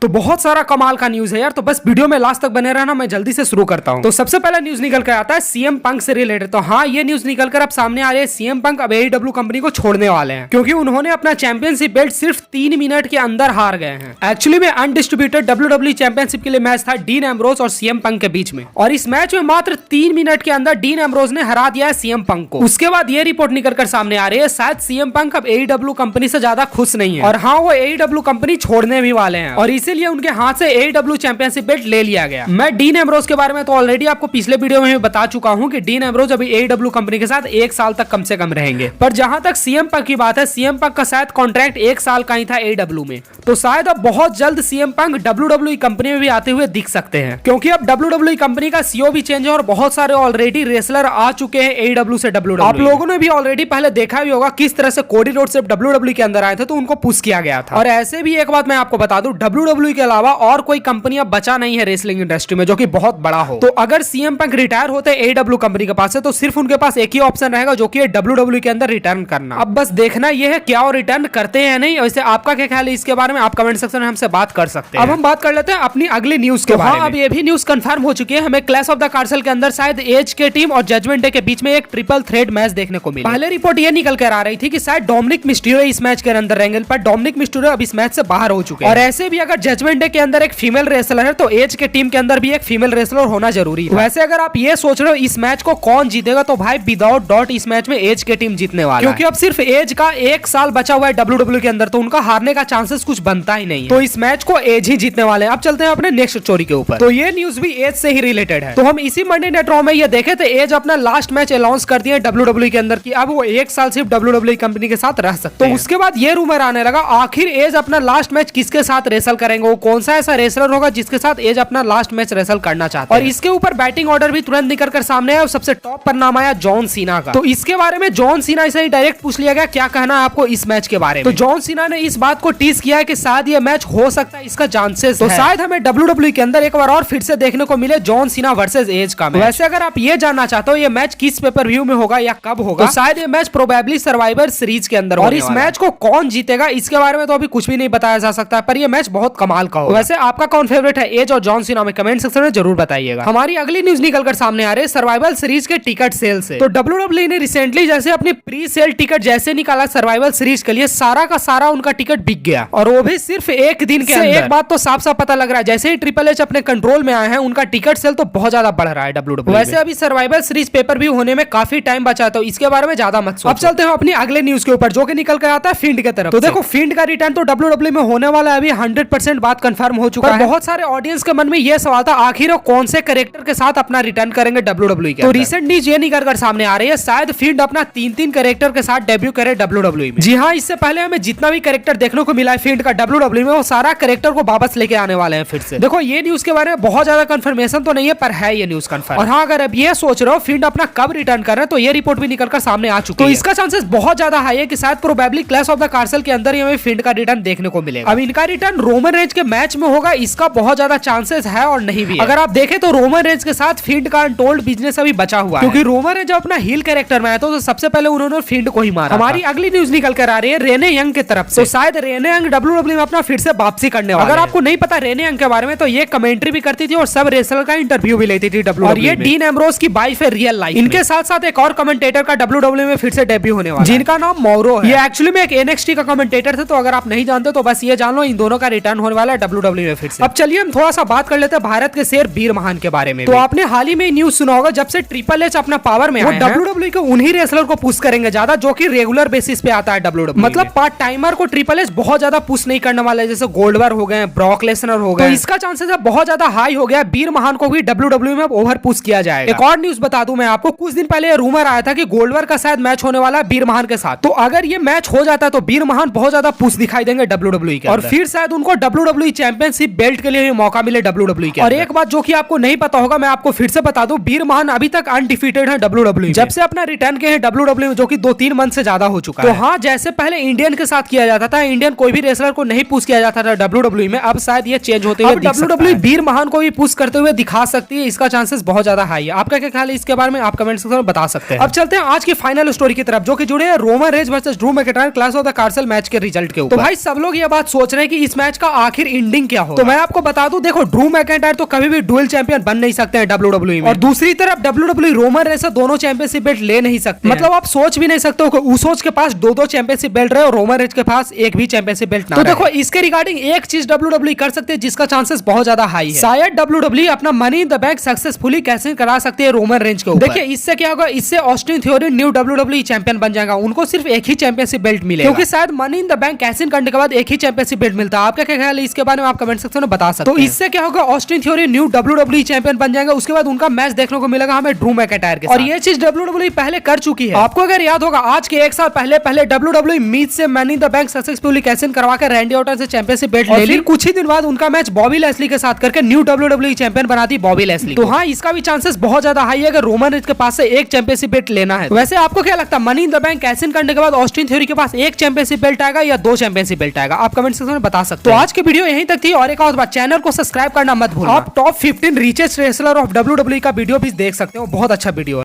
तो बहुत सारा कमाल का न्यूज है यार, तो बस वीडियो में लास्ट तक बने रहना। मैं जल्दी से शुरू करता हूँ। तो सबसे पहला न्यूज निकल कर आता है सीएम पंक से रिलेटेड। तो हाँ, ये न्यूज निकल कर अब सामने आ रही है, सीएम पंक अब AEW कंपनी को छोड़ने वाले हैं क्योंकि उन्होंने अपना चैंपियनशिप बेल्ट सिर्फ 3 मिनट के अंदर हार गए हैं। एक्चुअली में अनडिस्ट्रीब्यूटेड WWE चैंपियनशिप के लिए मैच था डीन एम्ब्रोज और सीएम पंक के बीच में, और इस मैच में मात्र 3 मिनट के अंदर डीन एम्ब्रोज ने हरा दिया है सीएम पंक को। उसके बाद ये रिपोर्ट निकल कर सामने आ रही है, शायद सीएम पंक अब AEW कंपनी से ज्यादा खुश नहीं है, और हाँ, वो AEW कंपनी छोड़ने भी वाले हैं, और इसीलिए उनके हाथ से AEW चैंपियनशिप बेल्ट ले लिया गया। मैं डीन एम्ब्रोज के बारे में तो ऑलरेडी आपको पिछले वीडियो में बता चुका हूँ कि डीन एम्ब्रोज अभी AEW कंपनी के साथ 1 साल तक कम से कम रहेंगे, पर जहां तक सीएम पंक की बात है, सीएम पंक का शायद कॉन्ट्रैक्ट 1 साल का ही था AEW में, तो शायद अब बहुत जल्द सीएम पंक WWE कंपनी में भी आते हुए दिख सकते हैं, क्योंकि अब WWE कंपनी का CEO भी चेंज है और बहुत सारे ऑलरेडी रेसलर आ चुके हैं AEW से WWE। आप लोगों ने भी ऑलरेडी पहले देखा भी होगा किस तरह से कोडी रोड से WWE के अंदर आए थे, तो उनको पुश किया गया था। और ऐसे भी एक बात मैं आपको बता दूं, WWE के अलावा और कोई कंपनी अब बचा नहीं है रेसलिंग इंडस्ट्री में जो कि बहुत बड़ा हो। तो अगर सीएम पंक रिटायर होते AEW कंपनी के पास से, तो सिर्फ उनके पास एक ही ऑप्शन रहेगा, जो कि WWE के अंदर रिटर्न करना। अब बस देखना यह है क्या वो रिटर्न करते हैं या नहीं। वैसे आपका क्या ख्याल है इसके बारे में, आप कमेंट सेक्शन में हमसे बात कर सकते हैं। अब हम बात कर लेते हैं अपनी अगली न्यूज के बारे में। अब ये भी न्यूज कंफर्म हो चुकी है, हमें क्लैश ऑफ द कार्सल के अंदर शायद एज के टीम और जजमेंट डे के बीच में एक ट्रिपल थ्रेट मैच देखने को मिला। पहले रिपोर्ट ये निकल कर आ रही थी कि शायद डोमिनिक मिस्टीरियो इस मैच के अंदर रहेंगे, पर डोमिनिक मिस्टीरियो अब इस मैच से बाहर हो चुके हैं। और ऐसे भी अगर जजमेंट डे के अंदर एक फीमेल रेसलर है, तो एज के टीम के अंदर भी एक फीमेल रेसलर होना जरूरी है। वैसे अगर आप ये सोच रहे हो इस मैच को कौन जीतेगा, तो भाई विदाउट डॉट इस मैच में एज के टीम जीतने वाला है, क्योंकि अब सिर्फ एज का 1 साल बचा हुआ है WWE के अंदर, तो उनका हारने का चांसेस कुछ बनता ही नहीं है। तो इस मैच को एज ही जीतने वाले हैं। अब चलते हैं अपने नेक्स्ट स्टोरी के ऊपर। तो ये न्यूज भी एज से ही रिलेटेड है। तो हम इसी मंडे नाइट रॉ में ये देखे थे, एज अपना लास्ट मैच अनाउंस कर दिया WWE के अंदर कि अब वो 1 साल सिर्फ WWE कंपनी के साथ रह सकते हैं। तो उसके बाद ये रूमर आने लगा, आखिर एज अपना लास्ट मैच किसके साथ रेसल करेंगे, वो कौन सा ऐसा रेसलर होगा जिसके साथ एज अपना लास्ट मैच रेसल करना चाहते हैं। और इसके ऊपर बैटिंग ऑर्डर भी तुरंत निकल कर सामने आया, और सबसे टॉप पर नाम आया जॉन सीना का। तो इसके बारे में जॉन सीना से ही डायरेक्ट पूछ लिया गया क्या कहना है आपको इस मैच के बारे में। तो जॉन सीना ने इस बात को टीज किया है कि शायद ये मैच हो सकता है, इसका चांसेस तो शायद हमें WWE के अंदर एक बार और फिर से देखने को मिले जॉन सीना वर्सेस एज का मैच। वैसे अगर आप ये जानना चाहते हो ये मैच किस पेपर व्यू में होगा या कब होगा, तो शायद ये मैच प्रोबेबली सर्वाइवर सीरीज के अंदर, और इस मैच को कौन जीतेगा इसके बारे में तो अभी कुछ भी नहीं बताया जा सकता, पर ये मैच बहुत कमाल का होगा। वैसे आपका कौन फेवरेट है, एज और जॉन सीना में कमेंट सेक्शन में जरूर बताइएगा। हमारी अगली न्यूज निकलकर सामने आ रही है सर्वाइवल सीरीज के टिकट सेल से। तो WWE ने रिसेंटली जैसे अपनी प्री सेल टिकट जैसे निकाला सर्वाइवल सीरीज के लिए, सारा का सारा उनका टिकट बिक गया, और वो भी सिर्फ एक दिन के अंदर। एक बात तो साफ साफ पता लग रहा है, जैसे ही ट्रिपल एच अपने कंट्रोल में आए हैं, उनका टिकट सेल तो बहुत ज्यादा बढ़ रहा है WWE। वैसे अभी सर्वाइवल सीरीज पेपर व्यू होने में काफी टाइम बचा, तो इसके बारे में ज्यादा मत सोचो। अब चलते हैं अपनी अगले न्यूज के ऊपर, जो कि निकल कर आता है फिंड की तरफ। तो देखो, फिंड का रिटर्न तो WWE में होने वाला है, अभी 100% बात कंफर्म हो चुका है। बहुत सारे ऑडियंस के मन में यह सवाल था, आखिर वो कौन से कैरेक्टर के साथ अपना रिटर्न करेंगे WWE के। तो रिसेंट न्यूज ये निकल कर सामने आ रही है, शायद फिंड अपना 3 कैरेक्टर के साथ डेब्यू करे WWE में। जी हाँ, इससे पहले हमें जितना भी कैरेक्टर देखने को मिला है फिंड का WWE में, वो सारा कैरेक्टर को वापस लेके आने वाले हैं फिर से। देखो, ये न्यूज के बारे में बहुत ज्यादा कंफर्मेशन तो नहीं है, पर है ये न्यूज कंफर्म। और हाँ, अगर अब ये सोच रहे हो फिंड अपना कब रिटर्न कर रहे हैं, तो ये रिपोर्ट भी निकलकर सामने आ चुकी है। तो इसका चांसेस बहुत ज्यादा हाई है कि शायद probably clash of the castle के अंदर ही हमें फिंड का रिटर्न देखने को मिलेगा। अब इनका रिटर्न रोमन रेंज के मैच में होगा, इसका बहुत ज्यादा चांसेस है और नहीं भी है। अगर आप देखें तो रोमन रेंज के साथ फिंड का अनटोल्ड बिजनेस अभी बचा हुआ है, क्योंकि रोमन रेंज जब अपना हील कैरेक्टर में आया तो सबसे पहले उन्होंने फिंड को ही मारा। हमारी अगली न्यूज निकल कर आ रही है रेने यंग की तरफ से। तो शायद रेने यंग WWE में अपना फिर से वापसी करने वाला है। अगर आपको नहीं पता रेने यंग के बारे में, तो ये कमेंट्री भी करती थी और सब रेसलर का इंटरव्यू भी लेती थी WWE। और ये डीन एम्ब्रोज की वाइफ है रियल लाइफ। इनके साथ साथ एक और कमेंटेटर का WWE में फिर से डेब्यू होने वाला है, जिनका नाम मौरो है। ये एक्चुअली में एक NXT का कमेंटेटर थे, तो अगर आप नहीं जानते तो बस ये जान लो, इन दोनों का रिटर्न होने वाला है WWE में फिर से। अब चलिए हम थोड़ा सा बात कर लेते हैं भारत के शेर वीर महान के बारे में। तो आपने हाल ही में न्यूज सुना होगा, जब से ट्रिपल एच अपना पावर में आए हैं, WWE के उन्हीं रेसलर को पुश करेंगे ज्यादा, जो कि रेगुलर बेसिस पे आता है WWE। मतलब पार्ट टाइमर को ट्रिपल एच बहुत ज्यादा पुश नहीं करने वाला है, जैसे गोल्डबर हो गए, ब्रॉक लेसनर हो गए। तो इसका चांसेस है बहुत ज्यादा हाई हो गया, वीर महान को भी WWE में ओवर पुश किया जाएगा। एक और न्यूज बता दूं मैं आपको, कुछ दिन पहले रूमर आया था कि गोल्डबर का शायद मैच होने वाला है वीर महान के साथ। तो अगर ये मैच हो जाता है तो वीर महान बहुत ज्यादा पुश दिखाई देंगे WWE के, और फिर शायद उनको WWE चैंपियनशिप बेल्ट के लिए मौका मिले WWE के। और एक बात जो कि आपको नहीं पता होगा, मैं आपको फिर से बता दूं, वीर महान अभी तक अनडिफीटेड है WWE जब से अपना रिटर्न किए हैं WWE में, जो कि 2-3 मंथ से ज्यादा हो चुका है। तो हाँ, जैसे पहले इंडियन के साथ किया जाता था, इंडियन कोई भी रेसलर को नहीं पुश किया जाता था WWE में, अब शायद ये चेंज होते हुए WWE वीर महान को भी पुश करते हुए दिखा सकती है, इसका चांसेस बहुत ज्यादा हाई है। आपका क्या ख्याल है इसके बारे में, आप कमेंट सेक्शन में बता सकते हैं। अब चलते हैं आज की फाइनल स्टोरी की तरफ, जो कि जुड़े हैं Roman Reigns versus Drew McIntyre clash of the castle match के रिजल्ट के ऊपर। तो भाई सब लोग ये बात सोच रहे हैं कि इस मैच का आखिर एंडिंग क्या हो। तो मैं आपको बता दूं, देखो ड्रू मैकइंटायर तो कभी भी डुअल चैंपियन बन नहीं सकते हैं WWE में, और दूसरी तरफ WWE रोमन रेंस दोनों चैंपियनशिप बेल्ट ले नहीं सकते। मतलब आप सोच भी नहीं सकते हो कि उसोस के पास दो चैंपियनशिप बेल्ट रहे और रोमन रेंस के पास एक भी चैंपियनशिप बेल्ट ना। तो देखो इसके रिगार्डिंग एक चीज WWE कर सकते हैं जिसका चांसेस बहुत ज्यादा हाई है, शायद WWE अपना money in the bank successfully कैसे करा सकते हैं रोमन रेंज के ऊपर। देखिए इससे क्या होगा, इससे Austin theory new WWE champion बन जाएगा, उनको सिर्फ एक ही चैंपियनशिप बेल्ट मिलेगा, क्योंकि शायद मनी इन द बैंक कैसे करने के बाद एक ही चैंपियनशिप बेल्ट मिलता है। आपका क्या ख्याल है इसके बारे में, आप कमेंट सेक्शन में बता सकते हैं। तो इससे क्या होगा, Austin theory new WWE champion बन जाएगा, उसके बाद उनका मैच देखने को मिलेगा हमें ड्रू मैकइंटायर के साथ। और ये चीज WWE पहले कर चुकी है। आपको अगर याद होगा, आज के एक साल पहले WWE मीट से money in the bank successfully कैसे करवा कर रैंडी ऑर्टन से चैंपियनशिप बेल्ट ले ली। कुछ ही दिन बाद उनका मैच बॉबी लेस्ली के साथ करके न्यू WWE चैंपियन बनाती बॉबी लेस्ली। तो हाँ, इसका भी चांसेस बहुत ज्यादा हाई है अगर रोमन रेंज के पास से एक चैंपियनशिप बेल्ट लेना है। वैसे आपको क्या लगता है, मनी इन द बैंक कैसे करने के बाद ऑस्टिन थ्योरी के पास एक चैंपियनशिप बेल्ट आएगा या दो चैंपियनशिप बेल्ट आएगा? आप कमेंट सेक्शन में बता सकते हो। तो आज की वीडियो यहीं तक थी, और एक और बात, चैनल को सब्सक्राइब करना मत भूलना। आप top 15 richest wrestler of WWE का वीडियो भी देख सकते हो, बहुत अच्छा वीडियो है।